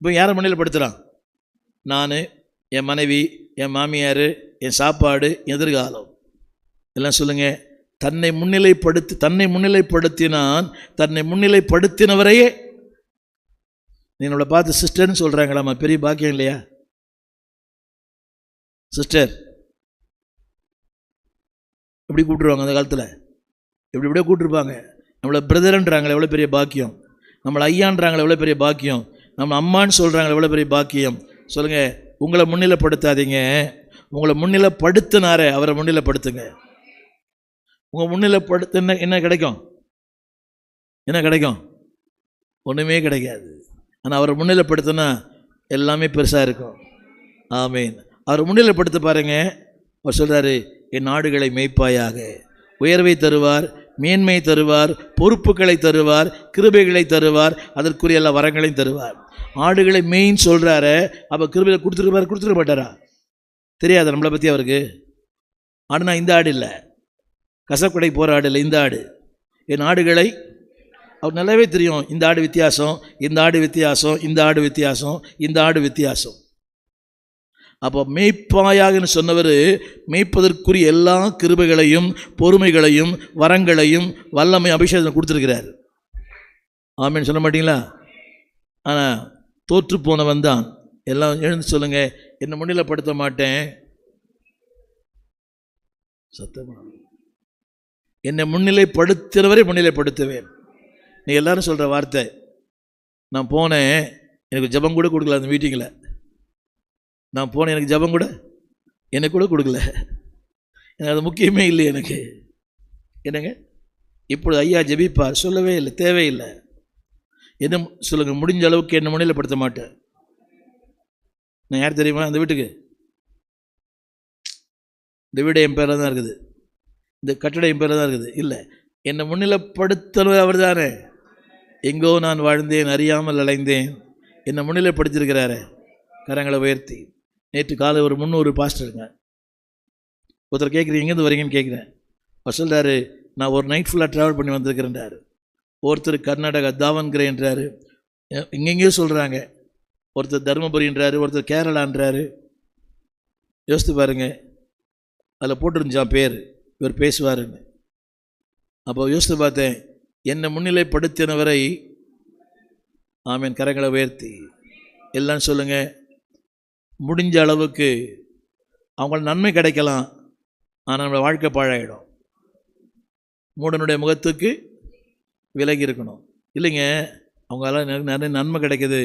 இப்போ யாரை முன்னிலைப்படுத்துகிறான்? நான், என் மனைவி, என் மாமியார், என் சாப்பாடு, எதிர்காலம் எல்லாம் சொல்லுங்கள். தன்னை முன்னிலைப்படுத்தினான். தன்னை முன்னிலைப்படுத்தினவரையே நீ நம்மளை பார்த்து சிஸ்டர்னு சொல்கிறாங்களாம்மா, பெரிய பாக்கியம் இல்லையா? சிஸ்டர் எப்படி கூப்பிட்டுருவாங்க அந்த காலத்தில்? இப்படியே கூப்பிட்டுருப்பாங்க. நம்மளை பிரதர்ன்றாங்களே எவ்வளோ பெரிய பாக்கியம். நம்மளை ஐயான்றாங்களே எவ்வளோ பெரிய பாக்கியம். நம்ம அம்மான்னு சொல்கிறாங்களே எவ்வளோ பெரிய பாக்கியம். சொல்லுங்கள், உங்களை முன்னிலைப்படுத்தாதீங்க. உங்களை முன்னிலைப்படுத்தினாரே அவரை முன்னிலைப்படுத்துங்க. உங்கள் முன்னிலைப்படுத்த என்ன கிடைக்கும்? என்ன கிடைக்கும்? ஒன்றுமே கிடைக்காது. ஆனால் அவரை முன்னிலைப்படுத்தினா எல்லாமே பெருசாக இருக்கும். ஆமீன். அவரை முன்னிலைப்படுத்த பாருங்க. அவர் சொல்கிறாரு, என் ஆடுகளை மேய்ப்பாயாக. உயர்வை தருவார், மேன்மை தருவார், பொறுப்புகளை தருவார், கிருபைகளை தருவார், அதற்குரிய எல்லா வரங்களையும் தருவார். ஆடுகளை மெயின் சொல்கிறாரு. அப்போ கிருபையை கொடுத்துருக்க மாட்டாரா? தெரியாது நம்மளை பற்றி அவருக்கு. ஆடுனா இந்த ஆடு இல்லை, கசப்படை போகிற ஆடு இல்லை, இந்த ஆடு. என் ஆடுகளை அவர் நல்லாவே தெரியும். இந்த ஆடு வித்தியாசம், இந்த ஆடு வித்தியாசம், இந்த ஆடு வித்தியாசம், இந்த ஆடு வித்தியாசம். அப்போ மேய்ப்பாயாகன்னு சொன்னவர் மேய்ப்பதற்குரிய எல்லா கிருபைகளையும் பொறுமைகளையும் வரங்களையும் வல்லமை அபிஷேகம் கொடுத்துருக்கிறார். ஆமேன்னு சொல்ல மாட்டீங்களா? ஆனால் தோற்று போனவன் தான். எல்லாம் எழுந்து சொல்லுங்கள், என்னை முன்னிலைப்படுத்த மாட்டேன். சத்தமாக என்னை முன்னிலைப்படுத்துகிறவரை முன்னிலைப்படுத்துவேன். நீ எல்லாரும் சொல்கிற வார்த்தை. நான் போனேன், எனக்கு ஜபம் கூட கொடுக்கல அந்த மீட்டிங்கில். நான் போனேன், எனக்கு ஜபம் கூட எனக்கு கூட கொடுக்கல. எனக்கு அது முக்கியமே இல்லை எனக்கு. என்னங்க இப்பொழுது ஐயா ஜெபிப்பார், சொல்லவே இல்லை, தேவையில்லை. என்ன சொல்லுங்கள், முடிஞ்ச அளவுக்கு என்னை முன்னிலைப்படுத்த மாட்டேன். நான் யார் தெரியுமா? அந்த வீட்டுக்கு, இந்த வீடு என் பேரில் தான் இருக்குது, இந்த கட்டடம் என் பேரில் தான் இருக்குது. இல்லை, என்னை முன்னிலைப்படுத்தணும் அவர் தானே. எங்கோ நான் வாழ்ந்தேன், அறியாமல் அலைந்தேன், என்னை முன்னிலைப்படுத்தியிருக்கிறாரு. கரங்களை உயர்த்தி. நேற்று காலை ஒரு 300 பாஸ்டருங்க ஒருத்தர் கேட்குறீங்க, எங்கேருந்து வரீங்கன்னு கேட்குறேன். அவர் சொல்கிறாரு, நான் ஒரு நைட் ஃபுல்லாக ட்ராவல் பண்ணி வந்திருக்கிறேன்றாரு. ஒருத்தர் கர்நாடகா தாவன்கிரேன்றாரு, இங்கெங்கேயோ சொல்கிறாங்க. ஒருத்தர் தருமபுரின்றாரு, ஒருத்தர் கேரளான்றாரு. யோசித்து பாருங்க, அதில் போட்டுருந்துச்சான் பேர், இவர் பேசுவாருன்னு. அப்போ யோசித்து பார்த்தேன், என்னை முன்னிலைப்படுத்தினவரை. ஆமீன். கரங்களை உயர்த்தி எல்லாம் சொல்லுங்கள். முடிஞ்ச அளவுக்கு அவங்களுக்கு நன்மை கிடைக்கலாம், ஆனால் நம்மளோட வாழ்க்கை பாழாயிடும். மூடனுடைய முகத்துக்கு விலகி இருக்கணும். இல்லைங்க, அவங்களால நிறைய நன்மை கிடைக்குது,